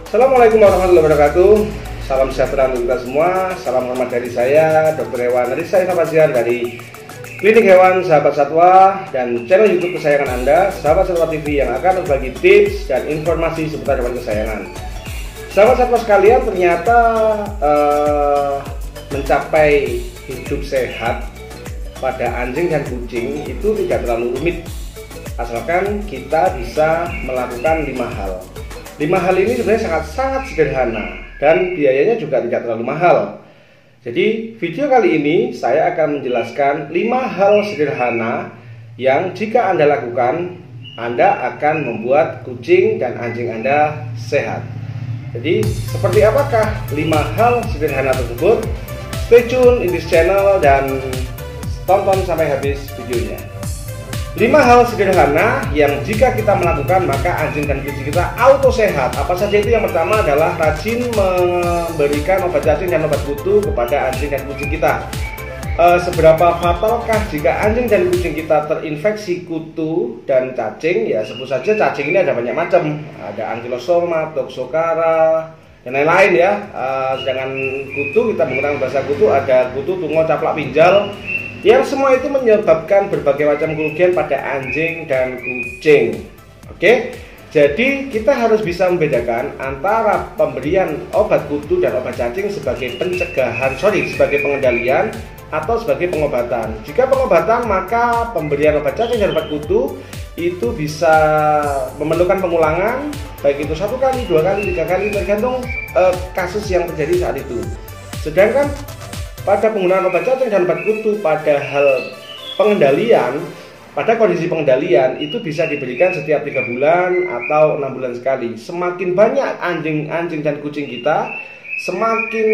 Assalamualaikum warahmatullahi wabarakatuh. Salam sejahtera untuk kita semua. Salam hormat dari saya, Dr. Hewan Rizai Fazian dari Klinik Hewan Sahabat Satwa dan channel YouTube kesayangan Anda, Sahabat Satwa TV, yang akan berbagi tips dan informasi seputar hewan kesayangan. Sahabat satwa sekalian, ternyata mencapai hidup sehat pada anjing dan kucing itu tidak terlalu rumit, asalkan kita bisa melakukan 5 hal. 5 hal ini sebenarnya sangat sederhana dan biayanya juga tidak terlalu mahal. Jadi video kali ini saya akan menjelaskan 5 hal sederhana yang jika Anda lakukan, Anda akan membuat kucing dan anjing Anda sehat. Jadi seperti apakah 5 hal sederhana tersebut? Stay tune in this channel dan tonton sampai habis videonya. 5 hal sederhana yang jika kita melakukan maka anjing dan kucing kita auto sehat. Apa saja itu? Yang pertama adalah rajin memberikan obat cacing dan obat kutu kepada anjing dan kucing kita. Seberapa fatalkah jika anjing dan kucing kita terinfeksi kutu dan cacing? Ya sebut saja cacing ini ada banyak macam. Ada ankylosoma, toxocara, dan lain-lain ya. Sedangkan kutu, kita menggunakan bahasa kutu, ada kutu, tungau, caplak, pinjal, yang semua itu menyebabkan berbagai macam kerugian pada anjing dan kucing. Oke, jadi kita harus bisa membedakan antara pemberian obat kutu dan obat cacing sebagai sebagai pengendalian atau sebagai pengobatan. Jika pengobatan, maka pemberian obat cacing dan obat kutu itu bisa memerlukan pengulangan, baik itu 1 kali, 2 kali, 3 kali, tergantung kasus yang terjadi saat itu. Sedangkan pada penggunaan obat cacing dan obat kutu pada hal pengendalian, pada kondisi pengendalian itu bisa diberikan setiap 3 bulan atau 6 bulan sekali. Semakin banyak anjing dan kucing kita, semakin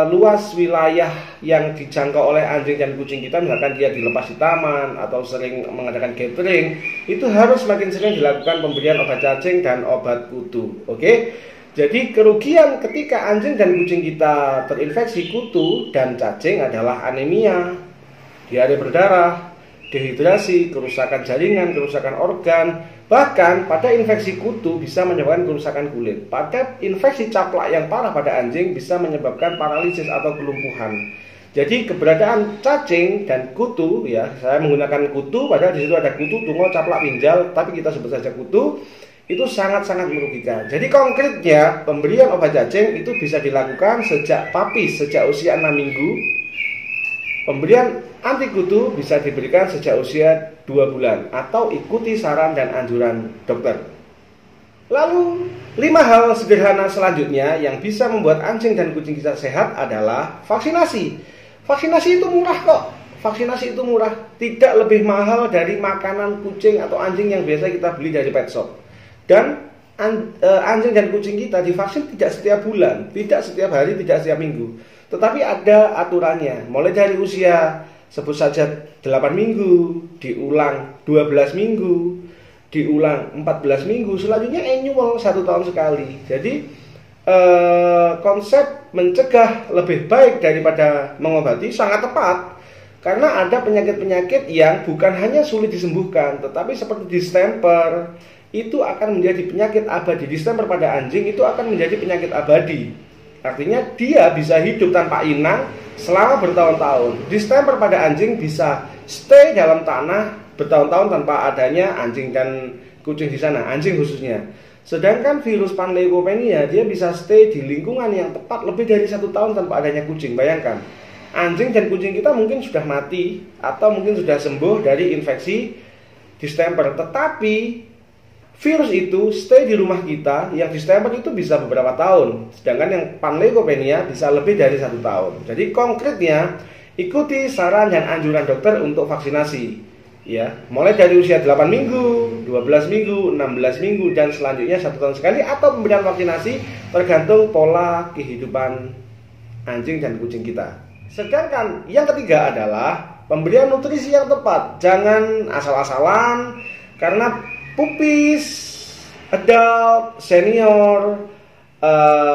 luas wilayah yang dijangkau oleh anjing dan kucing kita, misalkan dia dilepas di taman atau sering mengadakan gathering, itu harus semakin sering dilakukan pemberian obat cacing dan obat kutu. Oke? Jadi kerugian ketika anjing dan kucing kita terinfeksi kutu dan cacing adalah anemia, diare berdarah, dehidrasi, kerusakan jaringan, kerusakan organ. Bahkan pada infeksi kutu bisa menyebabkan kerusakan kulit. Pada infeksi caplak yang parah pada anjing bisa menyebabkan paralisis atau kelumpuhan. Jadi keberadaan cacing dan kutu, ya saya menggunakan kutu, padahal di situ ada kutu, tungau, caplak, pinjal, tapi kita sebut saja kutu. Itu sangat merugikan. Jadi konkretnya pemberian obat cacing itu bisa dilakukan sejak papis, sejak usia 6 minggu. Pemberian anti kutu bisa diberikan sejak usia 2 bulan atau ikuti saran dan anjuran dokter. Lalu 5 hal sederhana selanjutnya yang bisa membuat anjing dan kucing kita sehat adalah vaksinasi. Vaksinasi itu murah kok. Vaksinasi itu murah, tidak lebih mahal dari makanan kucing atau anjing yang biasa kita beli dari pet shop. Dan anjing dan kucing kita divaksin tidak setiap bulan, tidak setiap hari, tidak setiap minggu. Tetapi ada aturannya. Mulai dari usia sebut saja 8 minggu, diulang 12 minggu, diulang 14 minggu, selanjutnya annual 1 tahun sekali. Jadi konsep mencegah lebih baik daripada mengobati sangat tepat. Karena ada penyakit-penyakit yang bukan hanya sulit disembuhkan, tetapi seperti distemper, itu akan menjadi penyakit abadi. Distemper pada anjing itu akan menjadi penyakit abadi. Artinya dia bisa hidup tanpa inang selama bertahun-tahun. Distemper pada anjing bisa stay dalam tanah bertahun-tahun tanpa adanya anjing dan kucing di sana, anjing khususnya. Sedangkan virus panleukopenia dia bisa stay di lingkungan yang tepat lebih dari 1 tahun tanpa adanya kucing. Bayangkan, anjing dan kucing kita mungkin sudah mati atau mungkin sudah sembuh dari infeksi distemper, tetapi virus itu stay di rumah kita. Yang distemper itu bisa beberapa tahun, sedangkan yang panleukopenia bisa lebih dari 1 tahun. Jadi konkretnya ikuti saran dan anjuran dokter untuk vaksinasi, ya, mulai dari usia 8 minggu, 12 minggu, 16 minggu, dan selanjutnya 1 tahun sekali, atau pemberian vaksinasi tergantung pola kehidupan anjing dan kucing kita. Sedangkan yang ketiga adalah pemberian nutrisi yang tepat. Jangan asal-asalan, karena pupis, adult, senior,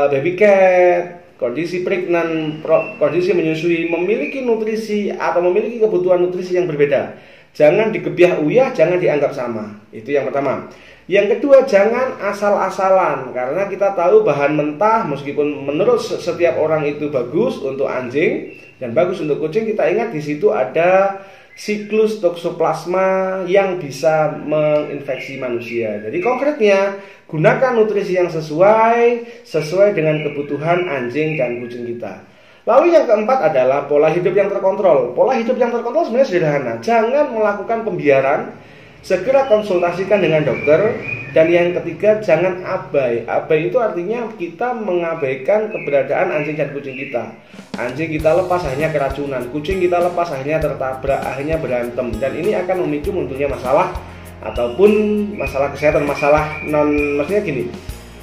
baby cat, kondisi pregnant, kondisi menyusui memiliki nutrisi atau memiliki kebutuhan nutrisi yang berbeda. Jangan digebiah uyah, jangan dianggap sama. Itu yang pertama. Yang kedua, jangan asal-asalan, karena kita tahu bahan mentah meskipun menurut setiap orang itu bagus untuk anjing dan bagus untuk kucing, kita ingat di situ ada siklus toksoplasma yang bisa menginfeksi manusia. Jadi konkretnya, gunakan nutrisi yang sesuai dengan kebutuhan anjing dan kucing kita. Lalu yang keempat adalah pola hidup yang terkontrol. Pola hidup yang terkontrol sebenarnya sederhana. Jangan melakukan pembiaran, segera konsultasikan dengan dokter. Dan yang ketiga, jangan abai. Abai itu artinya kita mengabaikan keberadaan anjing dan kucing kita. Anjing kita lepas akhirnya keracunan, kucing kita lepas akhirnya tertabrak, akhirnya berantem. Dan ini akan memicu munculnya masalah ataupun masalah kesehatan, maksudnya gini.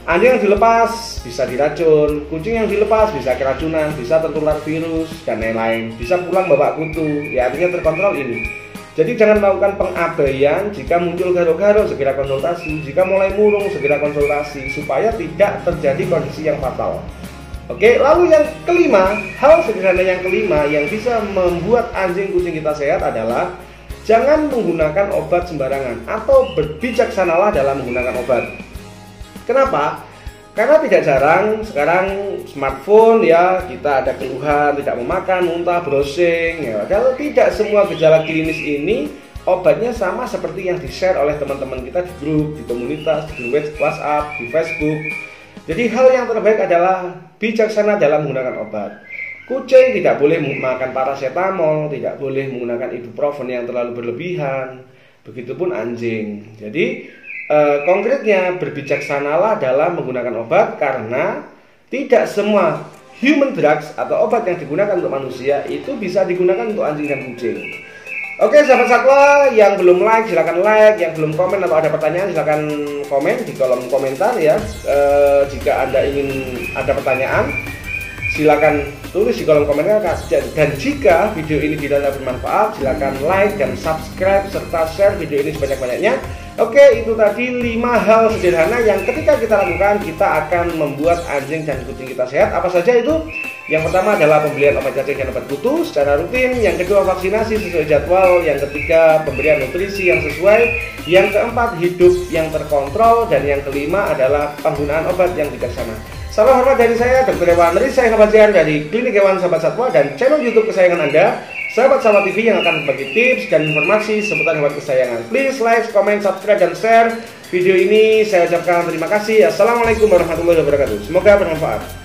Anjing yang dilepas bisa diracun, kucing yang dilepas bisa keracunan, bisa tertular virus dan lain-lain, bisa pulang bawa kutu. Ya, artinya terkontrol ini. Jadi jangan melakukan pengabaian. Jika muncul garo-garo, segera konsultasi. Jika mulai murung, segera konsultasi, supaya tidak terjadi kondisi yang fatal. Oke, lalu yang kelima, hal sederhana yang kelima yang bisa membuat anjing kucing kita sehat adalah jangan menggunakan obat sembarangan atau berbijaksanalah dalam menggunakan obat. Kenapa? Karena tidak jarang sekarang smartphone ya, kita ada keluhan tidak memakan, muntah, browsing ya. Kalau tidak semua gejala klinis ini obatnya sama seperti yang di-share oleh teman-teman kita di grup, di komunitas, di WhatsApp, di Facebook. Jadi hal yang terbaik adalah bijaksana dalam menggunakan obat. Kucing tidak boleh makan paracetamol, tidak boleh menggunakan ibuprofen yang terlalu berlebihan. Begitupun anjing. Jadi konkretnya berbijaksanalah dalam menggunakan obat, karena tidak semua human drugs atau obat yang digunakan untuk manusia itu bisa digunakan untuk anjing dan kucing. Oke, sahabat satwa yang belum like silahkan like, yang belum komen atau ada pertanyaan silahkan komen di kolom komentar ya. Jika Anda ingin ada pertanyaan silakan tulis di kolom komentar, dan jika video ini dirasa bermanfaat silakan like dan subscribe serta share video ini sebanyak-banyaknya. Oke, itu tadi 5 hal sederhana yang ketika kita lakukan kita akan membuat anjing dan kucing kita sehat. Apa saja itu? Yang pertama adalah pembelian obat cacing dan obat kutu secara rutin. Yang kedua, vaksinasi sesuai jadwal. Yang ketiga, pemberian nutrisi yang sesuai. Yang keempat, hidup yang terkontrol. Dan yang kelima adalah penggunaan obat yang bijaksana. Salam hormat dari saya, Dr. Hewan Rizai Habadian dari Klinik Hewan Sahabat Satwa dan channel YouTube kesayangan Anda, Sahabat Satwa TV, yang akan berbagi tips dan informasi seputar hewan kesayangan. Please like, comment, subscribe, dan share video ini. Saya ucapkan terima kasih. Assalamualaikum warahmatullahi wabarakatuh. Semoga bermanfaat.